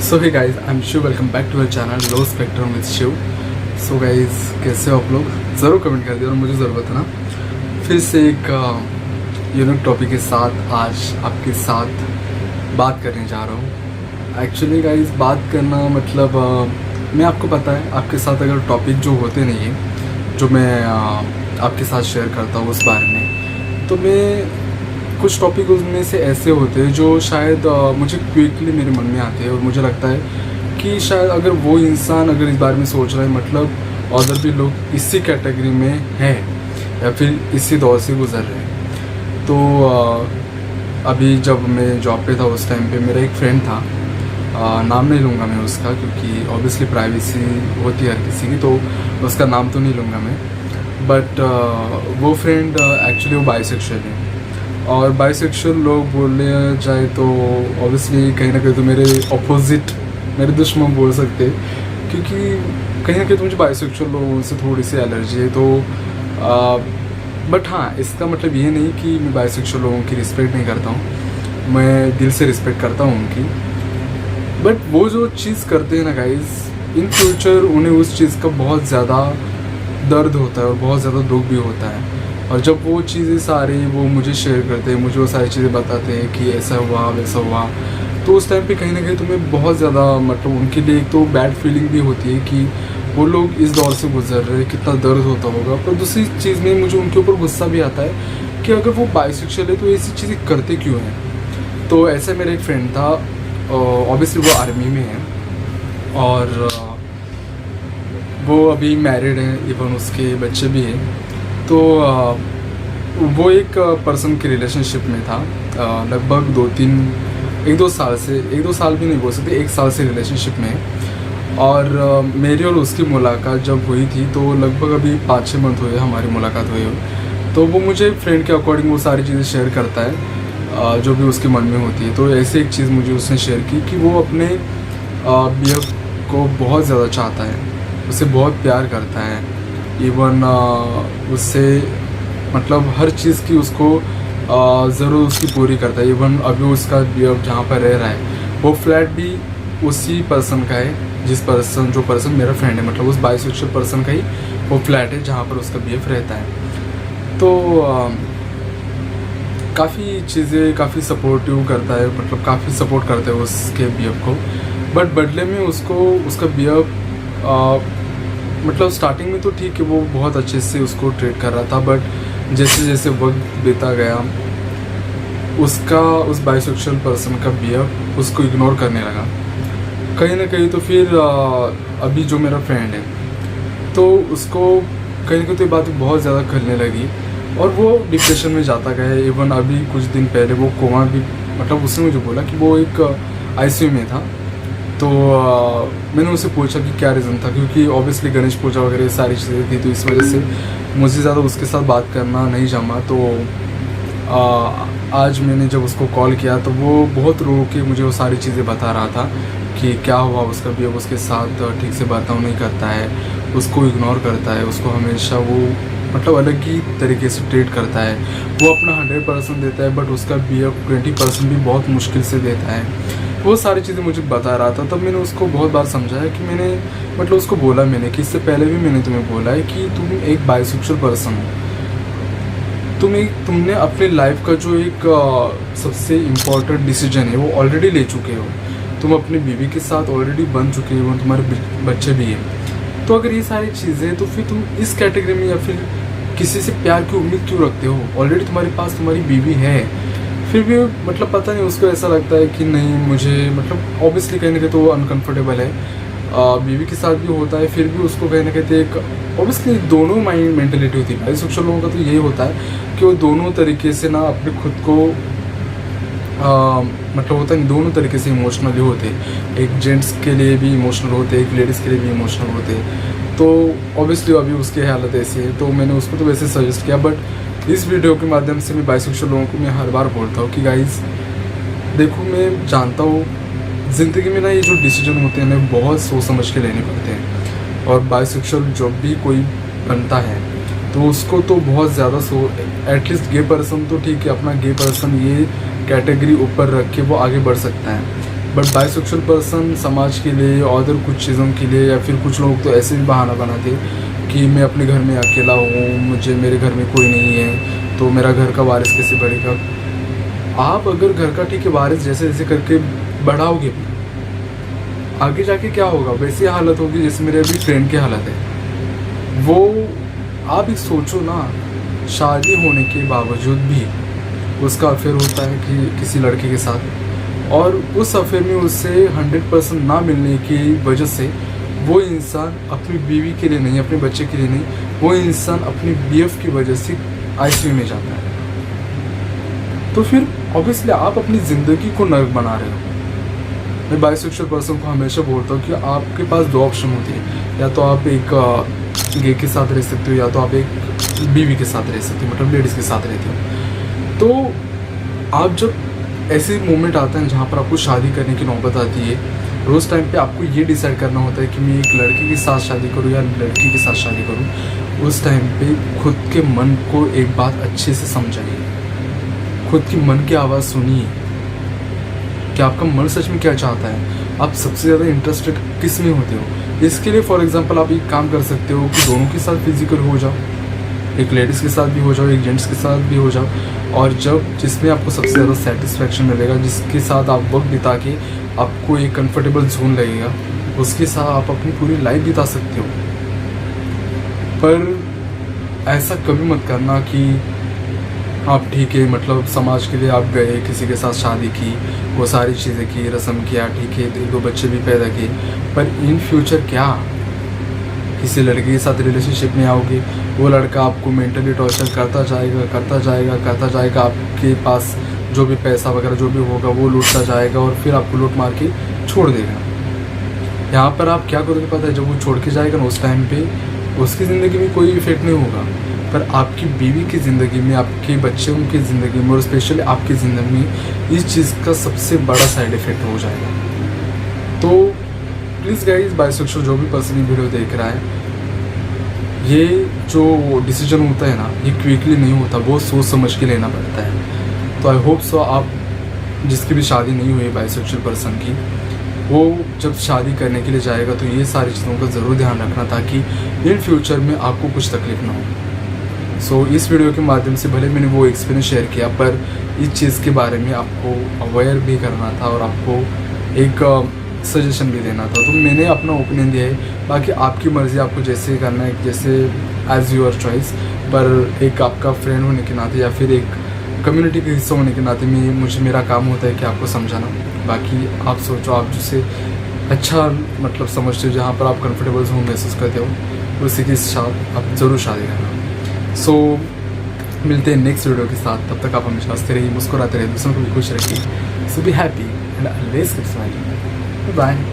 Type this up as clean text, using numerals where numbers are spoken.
So hey guys, I am Shiv. Welcome back to our channel low spectrum with Shiv. So guys, कैसे हो आप लोग? ज़रूर कमेंट कर दिया और मुझे ज़रूरत है ना फिर से एक यूनिक टॉपिक के साथ आज आपके साथ बात करने जा रहा हूँ। एक्चुअली गाइस, बात करना मतलब मैं आपको पता है आपके साथ अगर टॉपिक जो होते नहीं है जो मैं आपके साथ शेयर करता हूँ उस बारे में, तो मैं कुछ टॉपिक उसमें से ऐसे होते हैं जो शायद मुझे क्विकली मेरे मन में आते हैं और मुझे लगता है कि शायद अगर वो इंसान अगर इस बारे में सोच रहा है, मतलब अदर भी लोग इसी कैटेगरी में हैं या फिर इसी दौर से गुजर रहे हैं। तो अभी जब मैं जॉब पे था उस टाइम पे मेरा एक फ्रेंड था, नाम नहीं लूँगा मैं उसका क्योंकि ऑब्वियसली प्राइवेसी होती है हर किसी की, तो उसका नाम तो नहीं लूँगा मैं। बट वो फ्रेंड एक्चुअली वो बाइसेक्सुअल है और बाइसेक्सुअल लोग बोलने जाए तो ऑब्वियसली कहीं ना कहीं तो मेरे अपोजिट, मेरे दुश्मन बोल सकते हैं, क्योंकि कहीं ना कहीं तो मुझे बाइसेक्सुअल लोगों से थोड़ी सी एलर्जी है। तो बट हाँ, इसका मतलब ये नहीं कि मैं बाइसेक्सुअल लोगों की रिस्पेक्ट नहीं करता हूँ, मैं दिल से रिस्पेक्ट करता हूँ उनकी। बट वो जो चीज़ करते हैं ना गाइज, इन फ्यूचर उन्हें उस चीज़ का बहुत ज़्यादा दर्द होता है और बहुत ज़्यादा दुख भी होता है। और जब वो चीज़ें सारी वो मुझे शेयर करते हैं, मुझे वो सारी चीज़ें बताते हैं कि ऐसा हुआ वैसा हुआ, तो उस टाइम पे कहीं ना कहीं तुम्हें बहुत ज़्यादा मतलब उनके लिए एक तो बैड फीलिंग भी होती है कि वो लोग इस दौर से गुजर रहे हैं, कितना दर्द होता होगा। पर दूसरी चीज़ में मुझे उनके ऊपर गुस्सा भी आता है कि अगर वो बाइसेक्सुअल है तो ऐसी चीज़ें करते क्यों हैं। तो ऐसे मेरा एक फ्रेंड था, ऑब्वियसली वो आर्मी में है और वो अभी मैरिड है, इवन उसके बच्चे भी हैं। तो वो एक पर्सन के रिलेशनशिप में था, लगभग 1-2 साल से, 1-2 साल भी नहीं बोल सकते, 1 साल से रिलेशनशिप में। और मेरी और उसकी मुलाकात जब हुई थी तो लगभग अभी 5-6 मंथ हुए हमारी मुलाकात हुई। तो वो मुझे फ्रेंड के अकॉर्डिंग वो सारी चीज़ें शेयर करता है जो भी उसके मन में होती है। तो ऐसे एक चीज़ मुझे उसने शेयर की कि वो अपने बीएफ को बहुत ज़्यादा चाहता है, उसे बहुत प्यार करता है, इवन उससे मतलब हर चीज़ की उसको ज़रूर उसकी पूरी करता है। इवन अभी उसका बीएफ जहाँ पर रह रहा है वो फ्लैट भी उसी पर्सन का है, जो पर्सन मेरा फ्रेंड है, मतलब उस बाइसेक्सुअल पर्सन का ही वो फ्लैट है जहाँ पर उसका बीएफ रहता है। तो काफ़ी चीज़ें काफ़ी सपोर्टिव करता है, मतलब काफ़ी सपोर्ट करता है उसके बीएफ को। बट बदले में उसको उसका बीएफ मतलब स्टार्टिंग में तो ठीक है, वो बहुत अच्छे से उसको ट्रीट कर रहा था, बट जैसे जैसे वक्त बीता गया उसका उस बाइसेक्सुअल पर्सन का बीएफ उसको इग्नोर करने लगा कहीं ना कहीं। तो फिर अभी जो मेरा फ्रेंड है तो उसको कहीं ना कहीं तो ये बात बहुत ज़्यादा करने लगी और वो डिप्रेशन में जाता गया। इवन अभी कुछ दिन पहले वो कोमा भी, मतलब उसने मुझे बोला कि वो एक आईसीयू में था। तो मैंने उससे पूछा कि क्या रीज़न था, क्योंकि ऑब्वियसली गणेश पूजा वगैरह सारी चीज़ें थी, तो इस वजह से मुझे ज़्यादा उसके साथ बात करना नहीं जमा। तो आज मैंने जब उसको कॉल किया तो वो बहुत रो के मुझे वो सारी चीज़ें बता रहा था कि क्या हुआ, उसका भी अब उसके साथ ठीक से बर्ताव नहीं करता है, उसको इग्नोर करता है, उसको हमेशा वो मतलब अलग ही तरीके से ट्रीट करता है। वो अपना 100% देता है बट उसका बीएफ 20% भी बहुत मुश्किल से देता है। वो सारी चीज़ें मुझे बता रहा था। तब मैंने उसको बहुत बार समझाया कि मैंने मतलब उसको बोला मैंने कि इससे पहले भी मैंने तुम्हें बोला है कि तुम एक बाइसेक्सुअल पर्सन हो, तुमने अपनी लाइफ का जो एक सबसे इम्पोर्टेंट डिसीजन है वो ऑलरेडी ले चुके हो, तुम अपनी बीवी के साथ ऑलरेडी बन चुके हो, तुम्हारे बच्चे भी हैं। तो अगर ये सारी चीज़ें, तो फिर तुम इस कैटेगरी में या फिर किसी से प्यार की उम्मीद क्यों रखते हो? ऑलरेडी तुम्हारे पास तुम्हारी बीवी है। फिर भी मतलब पता नहीं उसको ऐसा लगता है कि नहीं मुझे, मतलब ऑब्वियसली कहीं ना कहीं तो वो अनकंफर्टेबल है, बीवी के साथ भी होता है, फिर भी उसको कहीं ना कहीं एक ऑब्वियसली दोनों माइंड मेंटेलिटी होती है। बाइसेक्सुअल लोगों का तो यही होता है कि वो दोनों तरीके से ना अपने खुद को मतलब होता है दोनों तरीके से इमोशनली होते हैं, एक जेंट्स के लिए भी इमोशनल होते हैं, एक लेडीज़ के लिए भी इमोशनल होते हैं। तो ऑब्वियसली अभी उसकी हालत ऐसी है, तो मैंने उसको तो वैसे सजेस्ट किया। बट इस वीडियो के माध्यम से मैं बाइसेक्सुअल लोगों को मैं हर बार बोलता हूँ कि गाइस देखो, मैं जानता हूँ ज़िंदगी में ना ये जो डिसीजन होते हैं ना बहुत सोच समझ के लेने पड़ते हैं, और बाइसेक्सुअल जब भी कोई बनता है तो उसको तो बहुत ज़्यादा एटलीस्ट गे पर्सन तो ठीक है, अपना गे पर्सन ये कैटेगरी ऊपर रख के वो आगे बढ़ सकता है। बट बाइसेक्सुअल पर्सन समाज के लिए और कुछ चीज़ों के लिए, या फिर कुछ लोग तो ऐसे भी बहाना बनाते कि मैं अपने घर में अकेला हूँ, मुझे मेरे घर में कोई नहीं है, तो मेरा घर का वारिस कैसे बढ़ेगा। आप अगर घर का ठीक है वारिस जैसे जैसे करके बढ़ाओगे भी, आगे जाके क्या होगा, वैसी हालत होगी जैसे मेरे अभी फ्रेंड की हालत है। वो आप ही सोचो ना, शादी होने के बावजूद भी उसका अफेयर होता है कि किसी लड़के के साथ, और उस अफेयर में उससे 100% ना मिलने की वजह से वो इंसान अपनी बीवी के लिए नहीं, अपने बच्चे के लिए नहीं, वो इंसान अपनी बीएफ की वजह से आईसीयू में जाता है। तो फिर ऑब्वियसली आप अपनी ज़िंदगी को नर्क बना रहे हो। मैं बाइसेक्सुअल पर्सन को हमेशा बोलता हूँ कि आपके पास दो ऑप्शन होती है, या तो आप एक गे के साथ रह सकते हो, या तो आप एक बीवी के साथ रह सकते हो, मतलब लेडीज़ के साथ रहते हो। तो आप जब ऐसे मोमेंट आते हैं जहाँ पर आपको शादी करने की नौबत आती है, उस टाइम पे आपको ये डिसाइड करना होता है कि मैं एक लड़के के साथ शादी करूँ या लड़की के साथ शादी करूँ। उस टाइम पे खुद के मन को एक बात अच्छे से समझाइए, खुद की मन की आवाज़ सुनिए कि आपका मन सच में क्या चाहता है, आप सबसे ज़्यादा इंटरेस्टेड किस में होते हो। इसके लिए फॉर एग्जांपल आप एक काम कर सकते हो कि दोनों के साथ फिजिकल हो जाओ, एक लेडीज़ के साथ भी हो जाओ, एक जेंट्स के साथ भी हो जाओ, और जब जिसमें आपको सबसे ज़्यादा सेटिस्फेक्शन मिलेगा, जिसके साथ आप वक्त बिता के आपको एक कंफर्टेबल जोन लगेगा, उसके साथ आप अपनी पूरी लाइफ बिता सकते हो। पर ऐसा कभी मत करना कि आप ठीक है, मतलब समाज के लिए आप गए, किसी के साथ शादी की, वो सारी चीज़ें की, रस्म किया, ठीक है, दो बच्चे भी पैदा किए, पर इन फ्यूचर क्या, किसी लड़के के साथ रिलेशनशिप में आओगे, वो लड़का आपको मेंटली टॉर्चर करता जाएगा, करता जाएगा, करता जाएगा, आपके पास जो भी पैसा वगैरह जो भी होगा वो लूटता जाएगा, और फिर आपको लूट मार के छोड़ देगा। यहाँ पर आप क्या करोगे पता है, जब वो छोड़ के जाएगा ना, उस टाइम पे उसकी ज़िंदगी में कोई इफेक्ट नहीं होगा, पर आपकी बीवी की ज़िंदगी में, आपके बच्चों की ज़िंदगी में, और स्पेशली आपकी ज़िंदगी में इस चीज़ का सबसे बड़ा साइड इफ़ेक्ट हो जाएगा। तो प्लीज़ गाइस, बाइसेक्सुअल जो भी पर्सन ये वीडियो देख रहा है, ये जो डिसीजन होता है ना, ये क्विकली नहीं होता, बहुत सोच समझ के लेना पड़ता है। तो आई होप सो आप जिसकी भी शादी नहीं हुई बाइसेक्सुअल पर्सन की, वो जब शादी करने के लिए जाएगा तो ये सारी चीज़ों का ज़रूर ध्यान रखना, ताकि इन फ्यूचर में आपको कुछ तकलीफ ना हो। सो इस वीडियो के माध्यम से भले मैंने वो एक्सपीरियंस शेयर किया, पर इस चीज़ के बारे में आपको अवेयर भी करना था और आपको एक सजेशन भी देना था। तो मैंने अपना ओपिनियन दिया है, बाकी आपकी मर्ज़ी, आपको जैसे करना है, जैसे एज़ यूअर चॉइस। पर एक आपका फ्रेंड होने के नाते या फिर एक कम्युनिटी के हिस्सा होने के नाते मुझे मेरा काम होता है कि आपको समझाना। बाकी आप सोचो, आप जिसे अच्छा मतलब समझते हो, जहाँ पर आप कंफर्टेबल जोन महसूस करते हो, उसी के साथ आप ज़रूर शादी करना। सो मिलते हैं नेक्स्ट वीडियो के साथ, तब तक आप हमेशा हंसते रहिए, मुस्कुराते रहिए, दूसरों को भी खुश रखिए। So be happy and always keep smiling. Bye.